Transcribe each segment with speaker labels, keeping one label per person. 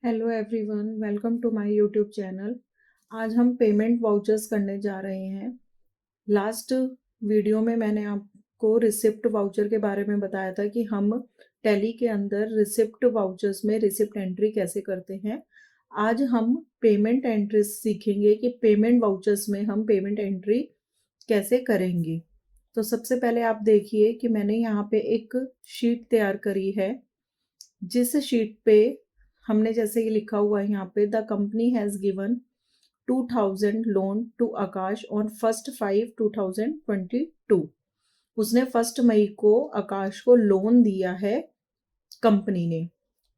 Speaker 1: Hello everyone, welcome to my YouTube channel. आज हम payment vouchers करने जा रहे हैं। लास्ट वीडियो में मैंने आपको रिसिप्ट वाउचर के बारे में बताया था कि हम टैली के अंदर रिसिप्ट वाउचर्स में रिसिप्ट एंट्री कैसे करते हैं। आज हम पेमेंट एंट्री सीखेंगे कि पेमेंट वाउचर्स में हम पेमेंट एंट्री कैसे करेंगे। तो सबसे पहले आप देखिए कि मैंने यहाँ पे एक शीट तैयार करी है, जिस शीट पे हमने जैसे कि लिखा हुआ है यहाँ पे, the company has given 2000 loan to Akash on 1/5/2022। उसने 1 मई को आकाश को लोन दिया है कंपनी ने।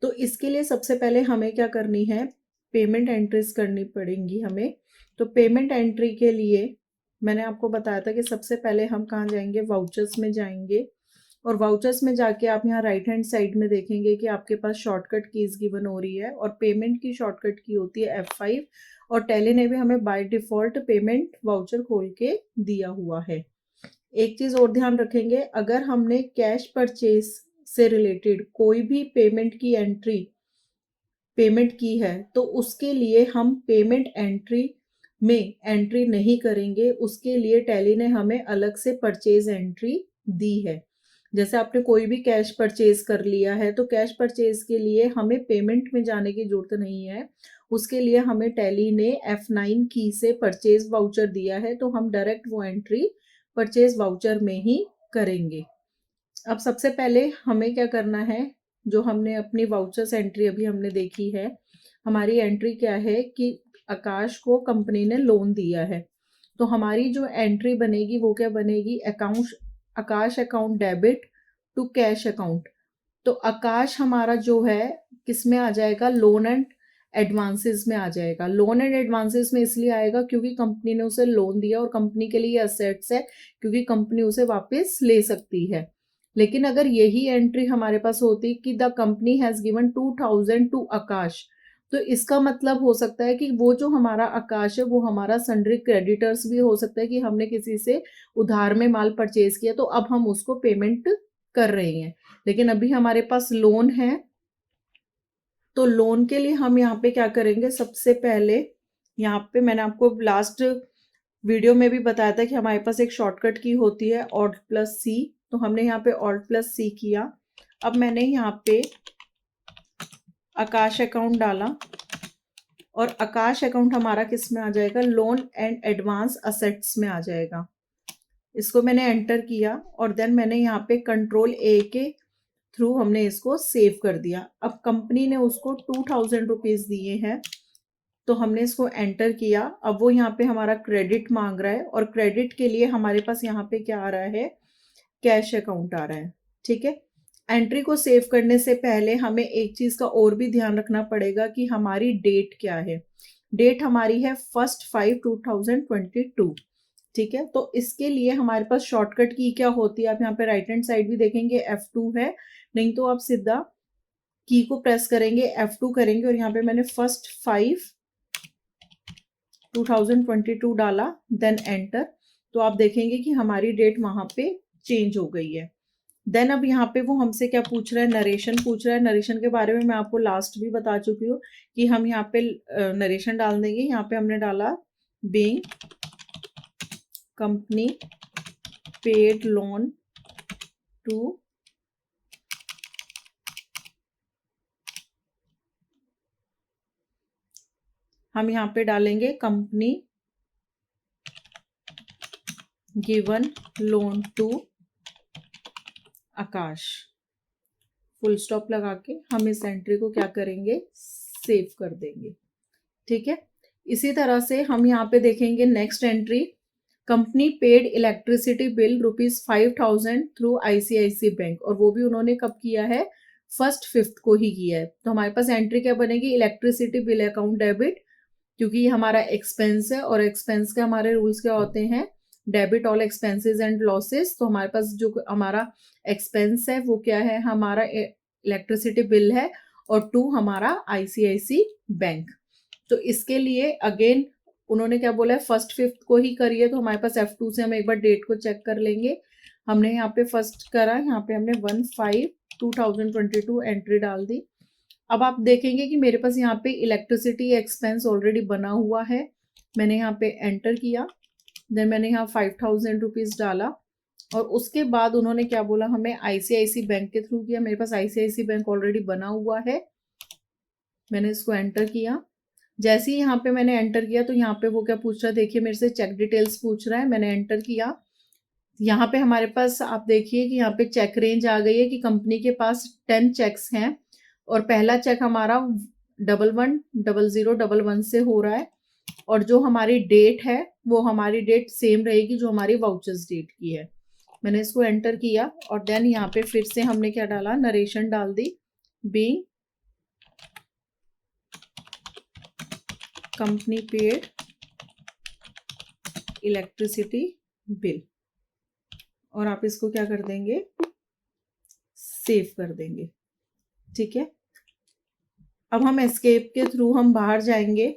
Speaker 1: तो इसके लिए सबसे पहले हमें क्या करनी है, पेमेंट एंट्रीज करनी पड़ेंगी हमें। तो पेमेंट एंट्री के लिए मैंने आपको बताया था कि सबसे पहले हम कहाँ जाएंगे, वाउचर्स में जाएंगे। और वाउचर्स में जाके आप यहाँ राइट हैंड साइड में देखेंगे कि आपके पास शॉर्टकट कीज गिवन हो रही है और पेमेंट की शॉर्टकट की होती है F5। और टैली ने भी हमें बाय डिफॉल्ट पेमेंट वाउचर खोल के दिया हुआ है। एक चीज और ध्यान रखेंगे, अगर हमने कैश परचेज से रिलेटेड कोई भी पेमेंट की है तो उसके लिए हम पेमेंट एंट्री में एंट्री नहीं करेंगे। उसके लिए टैली ने हमें अलग से परचेज एंट्री दी है। जैसे आपने कोई भी कैश परचेज कर लिया है तो कैश परचेज के लिए हमें पेमेंट में जाने की जरूरत नहीं है। उसके लिए हमें टैली ने F9 की से परचेज वाउचर दिया है, तो हम डायरेक्ट वो एंट्री परचेज वाउचर में ही करेंगे। अब सबसे पहले हमें क्या करना है, जो हमने अपनी वाउचर्स एंट्री अभी हमने देखी है, हमारी एंट्री क्या है कि आकाश को कंपनी ने लोन दिया है। तो हमारी जो एंट्री बनेगी वो क्या बनेगी, account Akash account debit to cash account. तो आकाश हमारा जो है किस में आ जाएगा, लोन एंड एडवांसेस में आ जाएगा। लोन एंड एडवांसेस में इसलिए आएगा क्योंकि कंपनी ने उसे लोन दिया और कंपनी के लिए असेट्स है, क्योंकि कंपनी उसे वापस ले सकती है। लेकिन अगर यही एंट्री हमारे पास होती कि the company has given 2000 to Akash, तो इसका मतलब हो सकता है कि वो जो हमारा आकाश है वो हमारा सन्ड्री क्रेडिटर्स भी हो सकता है कि हमने किसी से उधार में माल परचेज किया तो अब हम उसको पेमेंट कर रहे हैं। लेकिन अभी हमारे पास लोन है, तो लोन के लिए हम यहाँ पे क्या करेंगे, सबसे पहले यहाँ पे मैंने आपको लास्ट वीडियो में भी बताया था कि हमारे पास एक शॉर्टकट की होती है Alt+C। तो हमने यहाँ पे Alt+C किया। अब मैंने यहाँ पे आकाश अकाउंट डाला और आकाश अकाउंट हमारा किस में आ जाएगा, लोन एंड एडवांस असेट्स में आ जाएगा। इसको मैंने एंटर किया और देन मैंने यहाँ पे Ctrl+A के थ्रू हमने इसको सेव कर दिया। अब कंपनी ने उसको 2000 रुपीज दिए हैं, तो हमने इसको एंटर किया। अब वो यहाँ पे हमारा क्रेडिट मांग रहा है और क्रेडिट के लिए हमारे पास यहाँ पे क्या आ रहा है, कैश अकाउंट आ रहा है। ठीक है, एंट्री को सेव करने से पहले हमें एक चीज का और भी ध्यान रखना पड़ेगा कि हमारी डेट क्या है। डेट हमारी है 1/5/2022। ठीक है, तो इसके लिए हमारे पास शॉर्टकट की क्या होती है, आप यहाँ पे राइट हैंड साइड भी देखेंगे F2 है, नहीं तो आप सीधा की को प्रेस करेंगे F2 करेंगे और यहाँ पे मैंने 1/5/2022 डाला, देन एंटर। तो आप देखेंगे कि हमारी डेट वहां पे चेंज हो गई है। देन अब यहाँ पे वो हमसे क्या पूछ रहा है, नरेशन पूछ रहा है। नरेशन के बारे में मैं आपको लास्ट भी बता चुकी हूँ कि हम यहाँ पे नरेशन डाल देंगे। यहाँ पे हमने डाला being company paid loan to हम यहाँ पे डालेंगे company given loan to Akash, full stop लगा के हम इस एंट्री को क्या करेंगे, सेव कर देंगे। ठीक है, इसी तरह से हम यहाँ पे देखेंगे next entry, company paid electricity bill ₹5000 through ICICI bank, और वो भी उन्होंने कब किया है, 1/5 को ही किया है। तो हमारे पास एंट्री क्या बनेगी, इलेक्ट्रिसिटी बिल अकाउंट डेबिट, क्योंकि ये हमारा एक्सपेंस है और एक्सपेंस के हमारे रूल्स क्या होते हैं, debit all expenses and losses. तो हमारे पास जो हमारा एक्सपेंस है वो क्या है, हमारा इलेक्ट्रिसिटी बिल है, और 2 हमारा ICICI बैंक। तो इसके लिए अगेन उन्होंने क्या बोला है, 1/5 को ही करिए। तो हमारे पास F2 से हम एक बार डेट को चेक कर लेंगे। हमने यहाँ पे फर्स्ट करा, यहाँ पे हमने 1/5/2022 एंट्री डाल दी। अब आप देखेंगे कि मेरे पास यहाँ पे इलेक्ट्रिसिटी एक्सपेंस ऑलरेडी बना हुआ है। मैंने यहाँ पे एंटर किया, देन मैंने यहाँ 5000 रुपीज़ डाला और उसके बाद उन्होंने क्या बोला, हमें आईसीआईसी बैंक के थ्रू किया। मेरे पास आईसीआईसी बैंक ऑलरेडी बना हुआ है, मैंने इसको एंटर किया। जैसे ही यहाँ पे मैंने एंटर किया तो यहाँ पे वो क्या पूछ रहा है, देखिए मेरे से चेक डिटेल्स पूछ रहा है। मैंने एंटर किया, यहाँ पे हमारे पास आप देखिए कि यहाँ पे चेक रेंज आ गई है कि कंपनी के पास 10 चेक्स हैं और पहला चेक हमारा 110011 से हो रहा है और जो हमारी डेट है वो हमारी डेट सेम रहेगी जो हमारी वाउचर्स डेट की है। मैंने इसको एंटर किया और देन यहाँ पे फिर से हमने क्या डाला, नरेशन डाल दी, being company paid electricity bill, और आप इसको क्या कर देंगे, सेव कर देंगे। ठीक है, अब हम एस्केप के थ्रू हम बाहर जाएंगे।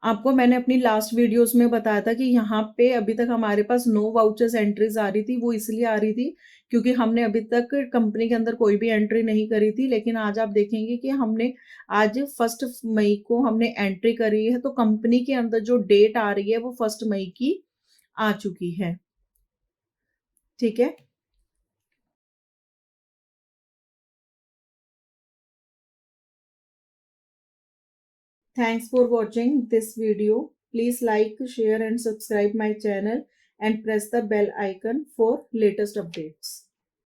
Speaker 1: आपको मैंने अपनी लास्ट वीडियोस में बताया था कि यहाँ पे अभी तक हमारे पास नो वाउचर्स एंट्रीज आ रही थी। वो इसलिए आ रही थी क्योंकि हमने अभी तक कंपनी के अंदर कोई भी एंट्री नहीं करी थी, लेकिन आज आप देखेंगे कि हमने आज 1 मई को हमने एंट्री करी है, तो कंपनी के अंदर जो डेट आ रही है वो 1 मई की आ चुकी है। ठीक है, thanks for watching this video. Please like, share and subscribe my channel and press the bell icon for latest updates.